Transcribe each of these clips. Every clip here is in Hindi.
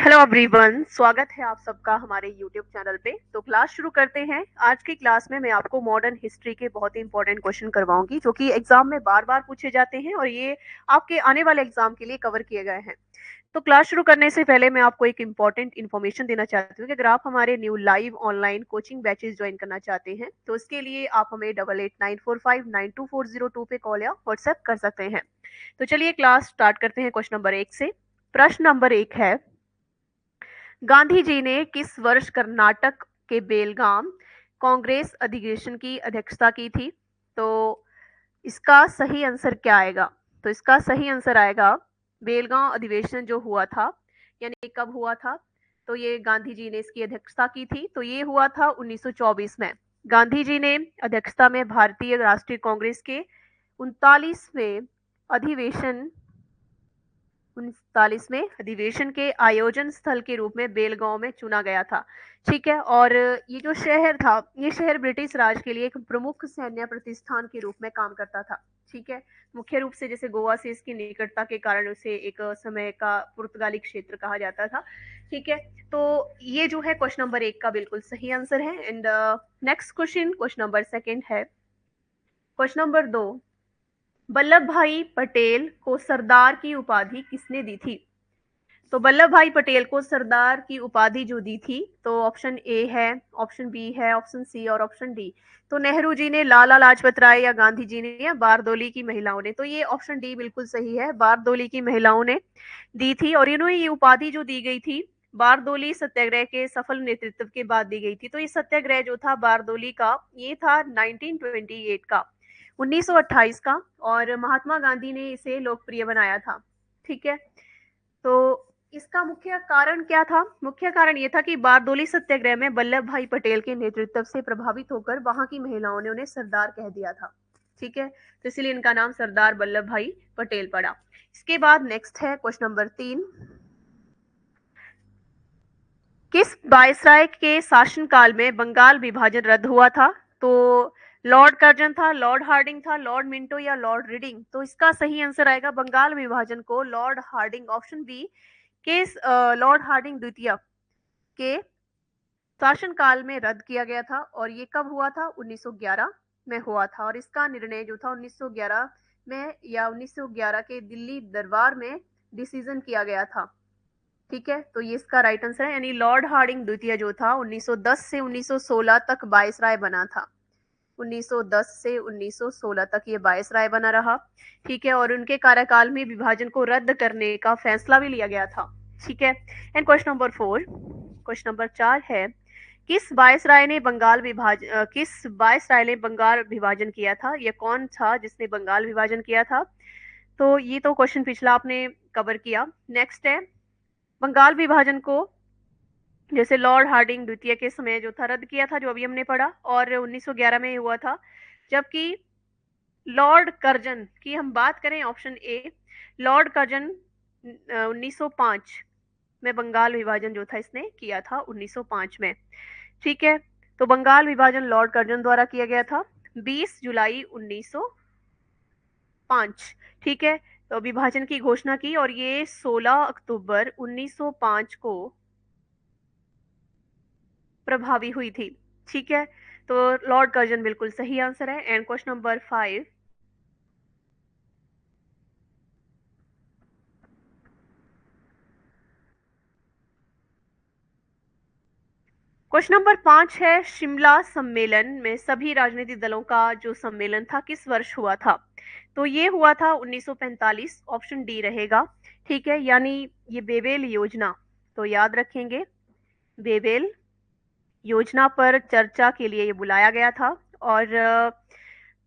हेलो एवरीवन, स्वागत है आप सबका हमारे यूट्यूब चैनल पे। तो क्लास शुरू करते हैं। आज की क्लास में मैं आपको मॉडर्न हिस्ट्री के बहुत ही इंपॉर्टेंट क्वेश्चन करवाऊंगी जो कि एग्जाम में बार बार पूछे जाते हैं और ये आपके आने वाले एग्जाम के लिए कवर किए गए हैं। तो क्लास शुरू करने से पहले मैं आपको एक इंपॉर्टेंट इन्फॉर्मेशन देना चाहती हूँ कि अगर आप हमारे new live online coaching batches join करना चाहते हैं तो इसके लिए आप हमें 8894592402 पे कॉल या व्हाट्सएप कर सकते हैं। तो चलिए क्लास स्टार्ट करते हैं क्वेश्चन नंबर 1 से। प्रश्न नंबर 1 है, गांधी जी ने किस वर्ष कर्नाटक के बेलगाम कांग्रेस अधिवेशन की अध्यक्षता की थी? तो इसका सही आंसर क्या आएगा? तो इसका सही आंसर आएगा बेलगांव अधिवेशन जो हुआ था, यानी कब हुआ था? तो ये गांधी जी ने इसकी अध्यक्षता की थी, तो ये हुआ था 1924 में। गांधी जी ने अध्यक्षता में भारतीय राष्ट्रीय कांग्रेस के 39वें अधिवेशन 39वें अधिवेशन के आयोजन स्थल के रूप में बेलगांव में चुना गया था। ठीक है, और ये जो शहर था, ये शहर ब्रिटिश राज के लिए एक प्रमुख सैन्य प्रतिष्ठान के रूप में काम करता था। ठीक है, मुख्य रूप से जैसे गोवा से इसकी निकटता के कारण उसे एक समय का पुर्तगाली क्षेत्र कहा जाता था। ठीक है, तो ये जो है क्वेश्चन नंबर 1 का बिल्कुल सही आंसर है। And next question, question number 2 है। क्वेश्चन नंबर 2, वल्लभ भाई पटेल को सरदार की उपाधि किसने दी थी? तो वल्लभ भाई पटेल को सरदार की उपाधि जो दी थी, तो ऑप्शन ए है, ऑप्शन बी है, ऑप्शन सी और ऑप्शन डी। तो नेहरू जी ने, लाला लाजपत राय या गांधी जी ने या बारदोली की महिलाओं ने? तो ये ऑप्शन डी बिल्कुल सही है, बारदोली की महिलाओं ने दी थी। और इन्होंने ये उपाधि जो दी गई थी बारदोली सत्याग्रह के सफल नेतृत्व के बाद दी गई थी। तो ये सत्याग्रह जो था बारदोली का, ये था 1928 का, 1928 का, और महात्मा गांधी ने इसे लोकप्रिय बनाया था। ठीक है, तो इसका मुख्य कारण क्या था? मुख्य कारण ये था कि बारदोली सत्याग्रह में वल्लभ भाई पटेल के नेतृत्व से प्रभावित होकर वहां की महिलाओं ने उन्हें सरदार कह दिया था। ठीक है, तो इसलिए इनका नाम सरदार वल्लभ भाई पटेल पड़ा। इसके बाद नेक्स्ट है क्वेश्चन नंबर 3, किस वायसराय के शासनकाल में बंगाल विभाजन रद्द हुआ था? तो लॉर्ड कर्जन था, लॉर्ड हार्डिंग था, लॉर्ड मिंटो या लॉर्ड रीडिंग? तो इसका सही आंसर आएगा बंगाल विभाजन को लॉर्ड हार्डिंग, ऑप्शन बी, के लॉर्ड हार्डिंग द्वितीय के शासनकाल में रद्द किया गया था। और ये कब हुआ था? 1911 में हुआ था। और इसका निर्णय जो था 1911 में या 1911 के दिल्ली दरबार में डिसीजन किया गया था। ठीक है, तो ये इसका राइट आंसर है, यानी लॉर्ड हार्डिंग द्वितीय जो था 1910 से 1916 तक वायसराय बना था। 1910 से 1916 तक ये वायसराय बना रहा। ठीक है, और उनके कार्यकाल में विभाजन को रद्द करने का फैसला भी लिया गया था। ठीक है, and question number 4, question number 4 है, किस वायसराय ने बंगाल विभाजन किया था? ये कौन था जिसने बंगाल विभाजन किया था? तो ये तो क्वेश्चन पिछला आपने कवर किया। नेक्स्ट है, बंगाल विभाजन को जैसे लॉर्ड हार्डिंग द्वितीय के समय जो था रद्द किया था, जो अभी हमने पढ़ा, और 1911 में हुआ था। जबकि लॉर्ड कर्जन की हम बात करें, ऑप्शन ए, लॉर्ड कर्जन 1905 में बंगाल विभाजन जो था इसने किया था 1905 में। ठीक है, तो बंगाल विभाजन लॉर्ड कर्जन द्वारा किया गया था 20 जुलाई 1905। ठीक है, तो विभाजन की घोषणा की और ये 16 अक्टूबर 1905 को प्रभावी हुई थी। ठीक है, तो लॉर्ड कर्जन बिल्कुल सही आंसर है। And question number 5, question number 5 है, शिमला सम्मेलन में सभी राजनीतिक दलों का जो सम्मेलन था किस वर्ष हुआ था? तो ये हुआ था 1945, ऑप्शन डी रहेगा। ठीक है, यानी ये बेबेल योजना, तो याद रखेंगे, बेबेल योजना पर चर्चा के लिए ये बुलाया गया था। और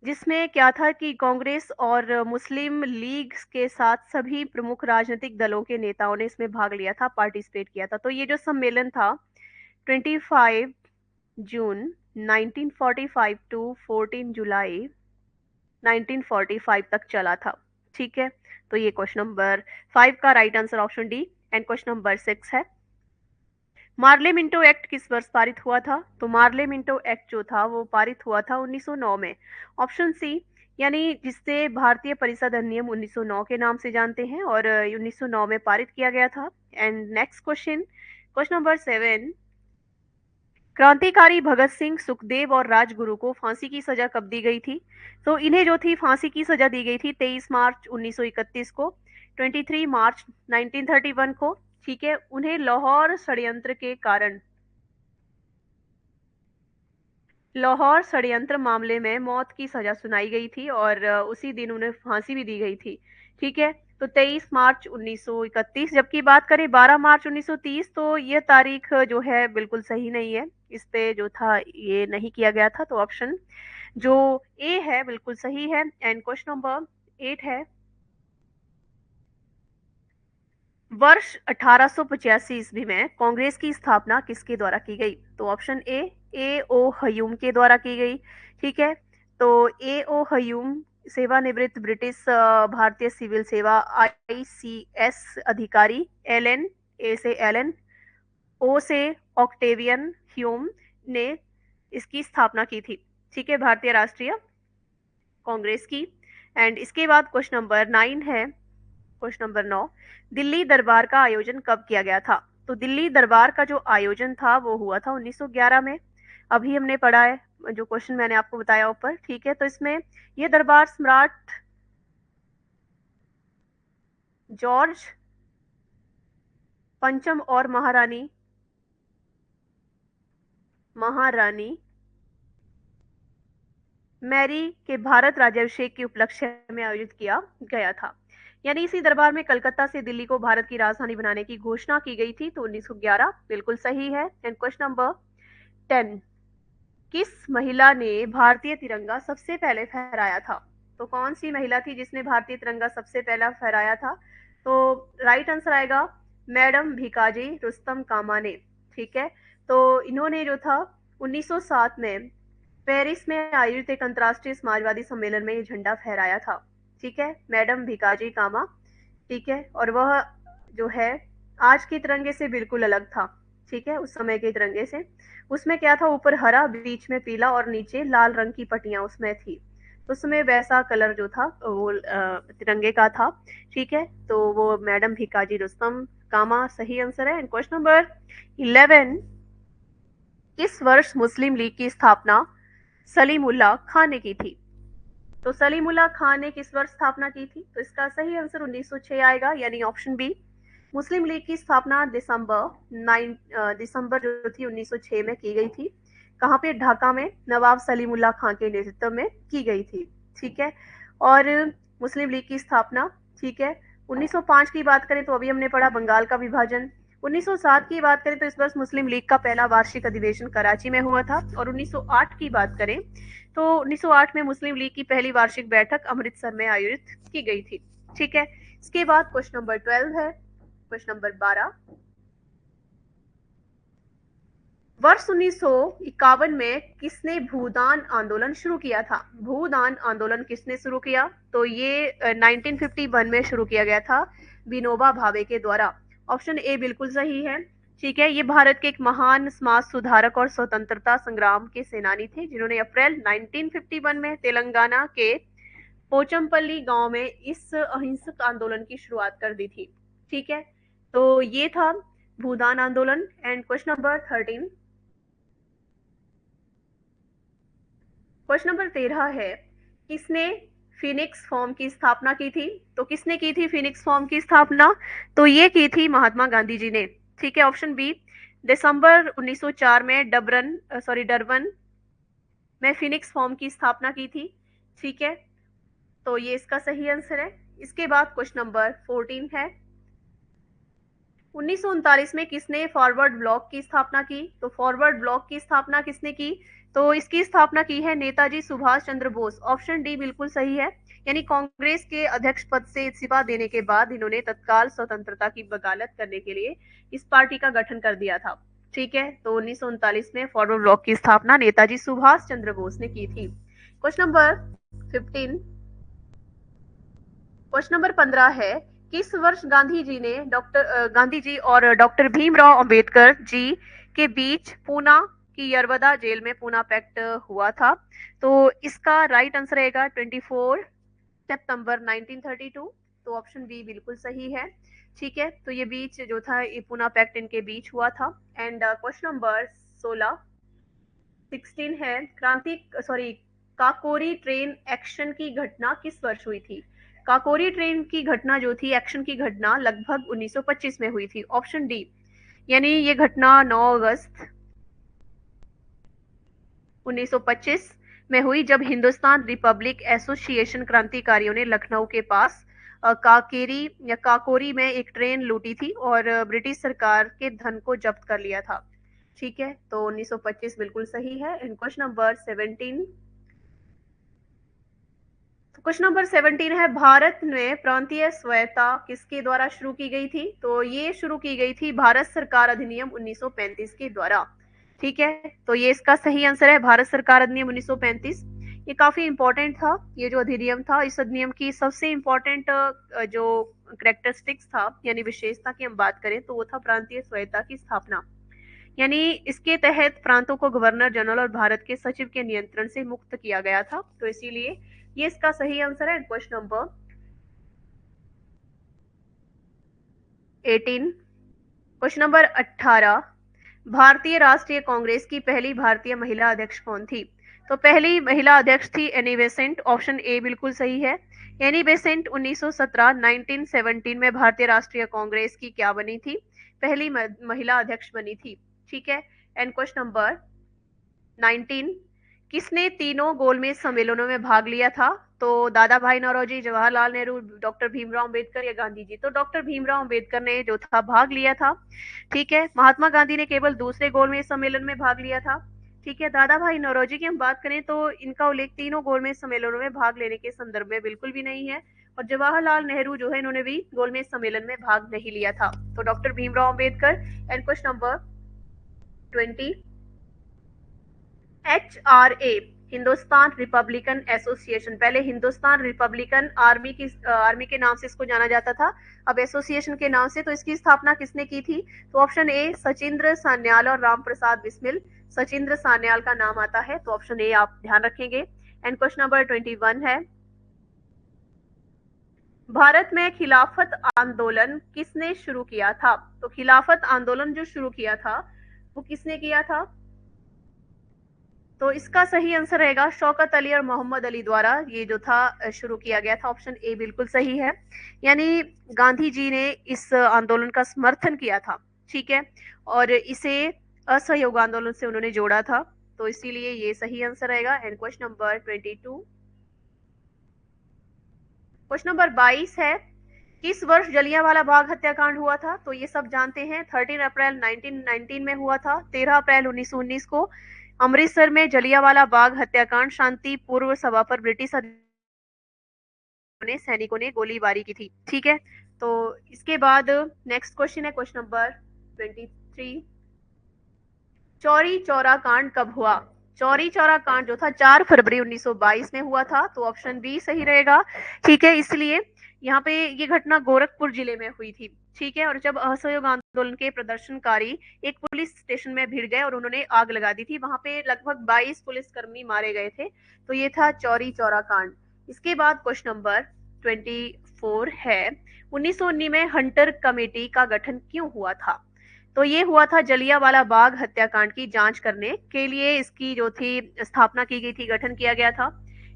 जिसमें क्या था कि कांग्रेस और मुस्लिम लीग के साथ सभी प्रमुख राजनीतिक दलों के नेताओं ने इसमें भाग लिया था, पार्टिसिपेट किया था। तो ये जो सम्मेलन था 25 जून 1945 टू 14 जुलाई 1945 तक चला था। ठीक है, तो ये क्वेश्चन नंबर 5 का right answer option D. And question number 6 है, मार्ले मिंटो एक्ट किस वर्ष पारित हुआ था? तो मार्ले मिंटो एक्ट जो था वो पारित हुआ था 1909 में। ऑप्शन सी, यानी जिससे भारतीय परिषद अधिनियम 1909 के नाम से जानते हैं और 1909 में पारित किया गया था। And next question, question number 7, क्रांतिकारी भगत सिंह, सुखदेव और राजगुरु को फांसी की सजा कब दी गई थी? तो इन्हें जो थी फांसी की सजा दी गई थी 23 मार्च 1931 को, 23 मार्च 1931 को। ठीक है, उन्हें लाहौर षड्यंत्र मामले में मौत की सजा सुनाई गई थी और उसी दिन उन्हें फांसी भी दी गई थी। ठीक है, तो 23 मार्च 1931। जबकि बात करें 12 मार्च 1930, तो ये तारीख जो है बिल्कुल सही नहीं है, इस पे जो था ये नहीं किया गया था। तो ऑप्शन जो ए है बिल्कुल सही है। एंड क्वेश्चन नंबर 8 है, वर्ष 1885 ईस्वी में कांग्रेस की स्थापना किसके द्वारा की गई? तो ऑप्शन ए ओ हयूम के द्वारा की गई। ठीक है, तो ए ओ हयूम सेवानिवृत्त ब्रिटिश भारतीय सिविल सेवा आईसीएस अधिकारी, एलन, ए से एलन, ओ से ऑक्टेवियन ह्यूम ने इसकी स्थापना की थी। ठीक है, भारतीय राष्ट्रीय कांग्रेस की। एंड इसके बाद क्वेश्चन नंबर 9 है, क्वेश्चन नंबर 9, दिल्ली दरबार का आयोजन कब किया गया था? तो दिल्ली दरबार का जो आयोजन था वो हुआ था 1911 में। अभी हमने पढ़ा है जो क्वेश्चन मैंने आपको बताया ऊपर। ठीक है, तो इसमें ये दरबार सम्राट जॉर्ज पंचम और महारानी महारानी मैरी के भारत राज्याभिषेक के उपलक्ष्य में आयोजित किया गया था। यानी इसी दरबार में कलकत्ता से दिल्ली को भारत की राजधानी बनाने की घोषणा की गई थी। तो 1911 बिल्कुल सही है। एंड क्वेश्चन नंबर 10, किस महिला ने भारतीय तिरंगा सबसे पहले फहराया था? तो कौन सी महिला थी जिसने भारतीय तिरंगा सबसे पहला फहराया था? तो राइट आंसर आएगा मैडम भिकाजी रुस्तम कामा ने। ठीक है, तो इन्होंने जो था 1907 में पेरिस में आयोजित एक अंतर्राष्ट्रीय समाजवादी सम्मेलन में ये झंडा फहराया था। ठीक है, मैडम भिकाजी कामा। ठीक है, और वह जो है आज के तिरंगे से बिल्कुल अलग था। ठीक है, उस समय के तिरंगे से, उसमें क्या था, ऊपर हरा, बीच में पीला और नीचे लाल रंग की पट्टियां उसमें थी। उसमें वैसा कलर जो था वो तिरंगे का था। ठीक है, तो वो मैडम भिकाजी रुस्तम कामा सही आंसर है। क्वेश्चन नंबर 11, किस वर्ष मुस्लिम लीग की स्थापना सलीमुल्लाह खान ने की थी? तो सलीमुल्लाह खान ने किस वर्ष स्थापना की थी? तो इसका सही आंसर 1906 आएगा, यानी ऑप्शन बी। मुस्लिम लीग की स्थापना दिसंबर जो थी 1906 में की गई थी। कहाँ पे? ढाका में नवाब सलीमुल्लाह खान के नेतृत्व में की गई थी। ठीक है, और मुस्लिम लीग की स्थापना, ठीक है, 1905 की बात करें तो अभी हमने पढ़ा बंगाल का विभाजन। 1907 की बात करें तो इस वर्ष मुस्लिम लीग का पहला वार्षिक अधिवेशन कराची में हुआ था। और 1908 की बात करें तो 1908 में मुस्लिम लीग की पहली वार्षिक बैठक अमृतसर में आयोजित की गई थी। ठीक है, इसके बाद क्वेश्चन नंबर 12 है, क्वेश्चन नंबर 12, वर्ष 1951 में किसने भूदान आंदोलन शुरू किया था? भूदान आंदोलन किसने शुरू किया? तो ये 1951 में शुरू किया गया था विनोबा भावे के द्वारा। ऑप्शन ए बिल्कुल सही है। ठीक है, ये भारत के एक महान समाज सुधारक और स्वतंत्रता संग्राम के सेनानी थे जिन्होंने अप्रैल 1951 में तेलंगाना के पोचमपल्ली गांव में इस अहिंसक आंदोलन की शुरुआत कर दी थी। ठीक है, तो ये था भूदान आंदोलन। And question number 13, question number 13 है, किसने फिनिक्स फॉर्म की स्थापना की थी? तो किसने की थी फिनिक्स फॉर्म की स्थापना? तो ये की थी महात्मा गांधी जी ने। ठीक है, ऑप्शन बी, दिसंबर 1904 में डरबन में फिनिक्स फॉर्म की स्थापना की थी। ठीक है, तो ये इसका सही आंसर है। इसके बाद क्वेश्चन नंबर 14 है, 1939 में किसने फॉरवर्ड ब्लॉक की स्थापना की? तो फॉरवर्ड ब्लॉक की स्थापना किसने की? तो इसकी स्थापना की है नेताजी सुभाष चंद्र बोस। ऑप्शन डी बिल्कुल सही है। यानी कांग्रेस के अध्यक्ष पद से इस्तीफा देने के बाद इन्होंने तत्काल स्वतंत्रता की वकालत करने के लिए इस पार्टी का गठन कर दिया था। ठीक है, तो 1939 में फॉरवर्ड ब्लॉक की स्थापना नेताजी सुभाष चंद्र बोस ने की थी। क्वेश्चन नंबर 15, क्वेश्चन नंबर 15 है, किस वर्ष गांधी जी और डॉक्टर भीमराव अंबेडकर जी के बीच पूना कि यरवदा जेल में पूना पैक्ट हुआ था। तो इसका राइट आंसर रहेगा 24 सितंबर 1932। तो ऑप्शन बी बिल्कुल सही है। ठीक है, तो ये बीच जो था ये पूना पैक्ट इनके बीच हुआ था। एंड क्वेश्चन नंबर 16 16 है, क्रांति सॉरी काकोरी ट्रेन एक्शन की घटना किस वर्ष हुई थी? काकोरी ट्रेन की घटना जो थी, एक्शन की घटना लगभग 1925 में हुई थी। ऑप्शन डी, यानी ये घटना 9 अगस्त 1925 में हुई, जब हिंदुस्तान रिपब्लिक एसोसिएशन क्रांतिकारियों ने लखनऊ के पास काकेरी या काकोरी में एक ट्रेन लूटी थी और ब्रिटिश सरकार के धन को जब्त कर लिया था। ठीक है, तो 1925 बिल्कुल सही है। And question number 17, question number 17 है, भारत में प्रांतीय स्वायत्ता किसके द्वारा शुरू की गई थी? तो ये शुरू की गई थी भारत सरकार अधिनियम 1935 के द्वारा। ठीक है, तो ये इसका सही आंसर है, भारत सरकार अधिनियम 1935। ये काफी इंपॉर्टेंट था, ये जो अधिनियम था, इस अधिनियम की सबसे इंपॉर्टेंट जो करेक्टरिस्टिक्स था यानी विशेषता की हम बात करें तो वो था प्रांतीय स्वायत्ता की स्थापना। यानी इसके तहत प्रांतों को गवर्नर जनरल और भारत के सचिव के नियंत्रण से मुक्त किया गया था, तो इसीलिए ये इसका सही आंसर है। क्वेश्चन नंबर 18, क्वेश्चन नंबर 18, भारतीय राष्ट्रीय कांग्रेस की पहली भारतीय महिला अध्यक्ष कौन थी? तो पहली महिला अध्यक्ष थी एनी बेसेंट। ऑप्शन ए बिल्कुल सही है। एनी बेसेंट 1917 1917 में भारतीय राष्ट्रीय कांग्रेस की क्या बनी थी? पहली महिला अध्यक्ष बनी थी। ठीक है, एंड क्वेश्चन नंबर 19, किसने तीनों गोलमेज सम्मेलनों में भाग लिया था? तो दादा भाई नौरोजी, जवाहरलाल नेहरू, डॉक्टर भीमराव अंबेडकर या गांधी जी? तो डॉक्टर भीमराव अंबेडकर ने जो था भाग लिया था। ठीक है, महात्मा गांधी ने केवल दूसरे गोलमेज सम्मेलन में भाग लिया था। ठीक है, दादा भाई नौरोजी की हम बात करें तो इनका उल्लेख तीनों गोलमेज सम्मेलनों में भाग लेने के संदर्भ में बिल्कुल भी नहीं है। और जवाहरलाल नेहरू जो है इन्होंने भी गोलमेज सम्मेलन में भाग नहीं लिया था। तो doctor Bhimrao Ambedkar. And question number 20, HRA Hindustan Republican association, पहले हिंदुस्तान रिपब्लिकन आर्मी की आर्मी के नाम से इसको जाना जाता था, अब एसोसिएशन के नाम से। तो इसकी स्थापना किसने की थी? तो ऑप्शन ए सचिंद्र सान्याल और राम प्रसाद बिस्मिल। सचिंद्र सान्याल का नाम आता है, तो ऑप्शन ए आप ध्यान रखेंगे। एंड क्वेश्चन नंबर 21 है, भारत में खिलाफत आंदोलन किसने शुरू किया था? तो खिलाफत आंदोलन जो शुरू किया था वो किसने किया था? तो इसका सही आंसर रहेगा शौकत अली और मोहम्मद अली द्वारा ये जो था शुरू किया गया था। ऑप्शन ए बिल्कुल सही है, यानी गांधी जी ने इस आंदोलन का समर्थन किया था। ठीक है, और इसे असहयोग आंदोलन से उन्होंने जोड़ा था, तो इसीलिए ये सही आंसर रहेगा। And question number 22, question number 22 है, किस वर्ष जलियांवाला बाग हत्याकांड हुआ था? तो ये सब जानते हैं, 13 अप्रैल 1919 में हुआ था। 13 अप्रैल 1919 को अमृतसर में जलियांवाला बाग हत्याकांड शांति पूर्व सभा पर ब्रिटिश सैनिकों ने गोलीबारी की थी। ठीक है, तो इसके बाद नेक्स्ट क्वेश्चन है क्वेश्चन नंबर 23, चौरी चौरा कांड कब हुआ? चौरी चौरा कांड जो था 4 फरवरी 1922 में हुआ था, तो ऑप्शन बी सही रहेगा। ठीक है, इसलिए यहाँ पे ये घटना गोरखपुर जिले में हुई थी। ठीक है, और जब असहयोग आंदोलन के प्रदर्शनकारी एक पुलिस स्टेशन में भिड़ गए और उन्होंने आग लगा दी थी, वहां पे लगभग 22 पुलिसकर्मी मारे गए थे, तो ये था चौरी चौरा कांड। इसके बाद क्वेश्चन नंबर 24 है, 1919 में हंटर कमेटी का गठन क्यों हुआ था? तो ये हुआ था जलियांवाला बाग हत्याकांड की जांच करने के लिए, इसकी जो थी स्थापना की गई थी, गठन किया गया था।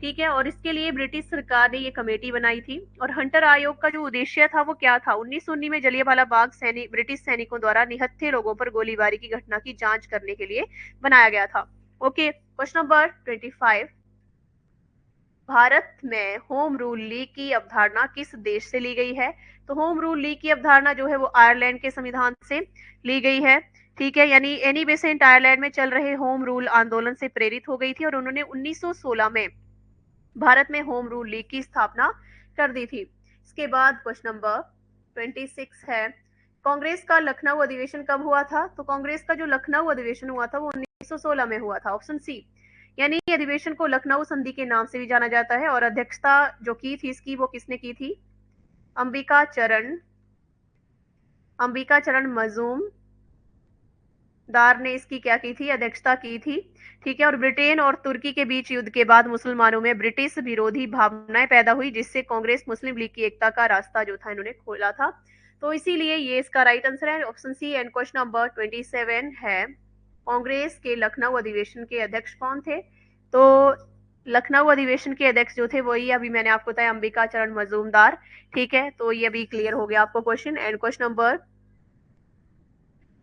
ठीक है, और इसके लिए ब्रिटिश सरकार ने ये कमेटी बनाई थी। और हंटर आयोग का जो उद्देश्य था वो क्या था? 1919 में जलियांवाला बाग ब्रिटिश सैनिकों द्वारा निहत्थे लोगों पर गोलीबारी की घटना की जांच करने के लिए बनाया गया था। ओके, क्वेश्चन नंबर 25, भारत में होम रूल लीग की अवधारणा किस देश से ली गई है? तो होम रूल लीग की अवधारणा जो है वो आयरलैंड के संविधान से ली गई है। ठीक है, यानी एनी बेसेंट आयरलैंड में चल रहे होम रूल आंदोलन से प्रेरित हो गई थी और उन्होंने 1916 में भारत में होम रूल लीग की स्थापना कर दी थी। इसके बाद क्वेश्चन नंबर 26 है, कांग्रेस का लखनऊ अधिवेशन कब हुआ था? तो कांग्रेस का जो लखनऊ अधिवेशन हुआ था वो 1916 में हुआ था। ऑप्शन सी, यानी अधिवेशन को लखनऊ संधि के नाम से भी जाना जाता है। और अध्यक्षता जो की थी इसकी वो किसने की थी? अंबिका चरण मजूम दार ने इसकी क्या की थी, अध्यक्षता की थी। ठीक है, और ब्रिटेन और तुर्की के बीच युद्ध के बाद मुसलमानों में ब्रिटिश विरोधी भावनाएं पैदा हुई, जिससे कांग्रेस मुस्लिम लीग की एकता का रास्ता जो था इन्होंने खोला था। तो इसीलिए ये इसका राइट आंसर है option C. And question number 27 है, कांग्रेस के लखनऊ अधिवेशन के अध्यक्ष कौन थे? तो लखनऊ अधिवेशन के अध्यक्ष जो थे वही अभी मैंने आपको बताया, अंबिका चरण मजूमदार। ठीक है, तो ये अभी क्लियर हो गया आपको क्वेश्चन। एंड क्वेश्चन नंबर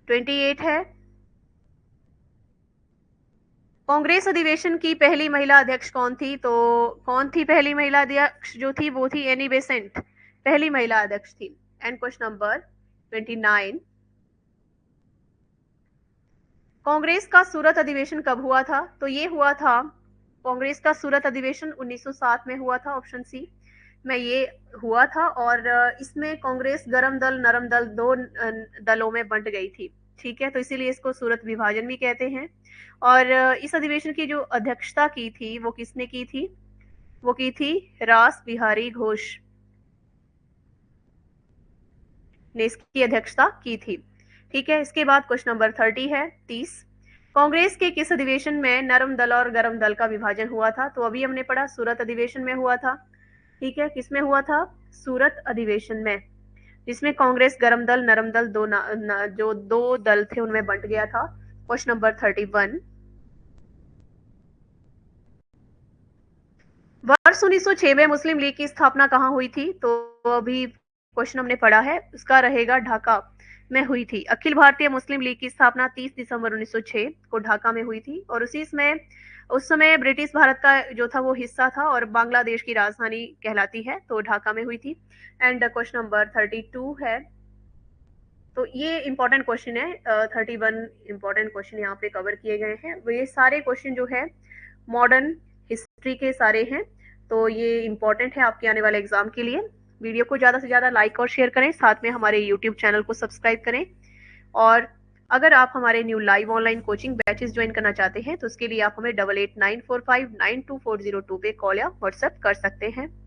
28 है, कांग्रेस अधिवेशन की पहली महिला अध्यक्ष कौन थी? तो कौन थी पहली महिला अध्यक्ष जो थी? वो थी एनी बेसेंट, पहली महिला अध्यक्ष थी। एंड क्वेश्चन नंबर 29, कांग्रेस का सूरत अधिवेशन कब हुआ था? तो ये हुआ था, कांग्रेस का सूरत अधिवेशन 1907 में हुआ था, ऑप्शन सी में ये हुआ था। और इसमें कांग्रेस गरम दल नरम दल दो दलों में बंट गई थी। ठीक है, तो इसीलिए इसको सूरत विभाजन भी कहते हैं। और इस अधिवेशन की जो अध्यक्षता की थी वो किसने की थी? वो की थी रास बिहारी घोष ने इसकी अध्यक्षता की थी। ठीक है, इसके बाद क्वेश्चन नंबर 30 है, 30, कांग्रेस के किस अधिवेशन में नरम दल और गरम दल का विभाजन हुआ था? तो अभी हमने पढ़ा सूरत अधिवेशन में हुआ था। ठीक है, किसमें हुआ था? सूरत अधिवेशन में, जिसमें कांग्रेस गरम दल नरम दल जो दो दल थे उनमें बंट गया था। क्वेश्चन नंबर 31, वर्ष 1906 में मुस्लिम लीग की स्थापना कहाँ हुई थी? तो अभी क्वेश्चन हमने पढ़ा है, उसका रहेगा ढाका में हुई थी। अखिल भारतीय मुस्लिम लीग की स्थापना 30 दिसंबर 1906 को ढाका में हुई थी। और उसी समय उस समय ब्रिटिश भारत का जो था वो हिस्सा था और बांग्लादेश की राजधानी कहलाती है, तो ढाका में हुई थी। एंड क्वेश्चन नंबर 32 है, तो ये इंपॉर्टेंट क्वेश्चन है। 31 इंपॉर्टेंट क्वेश्चन यहाँ पे कवर किए गए हैं। ये सारे क्वेश्चन जो है मॉडर्न हिस्ट्री के सारे हैं, तो ये इंपॉर्टेंट है आपके आने वाले एग्जाम के लिए। वीडियो को ज़्यादा से ज़्यादा लाइक और शेयर करें, साथ में हमारे यूट्यूब चैनल को सब्सक्राइब करें। और अगर आप हमारे new live online coaching batches join करना चाहते हैं तो उसके लिए आप हमें 8894592402 पे कॉल या व्हाट्सएप कर सकते हैं।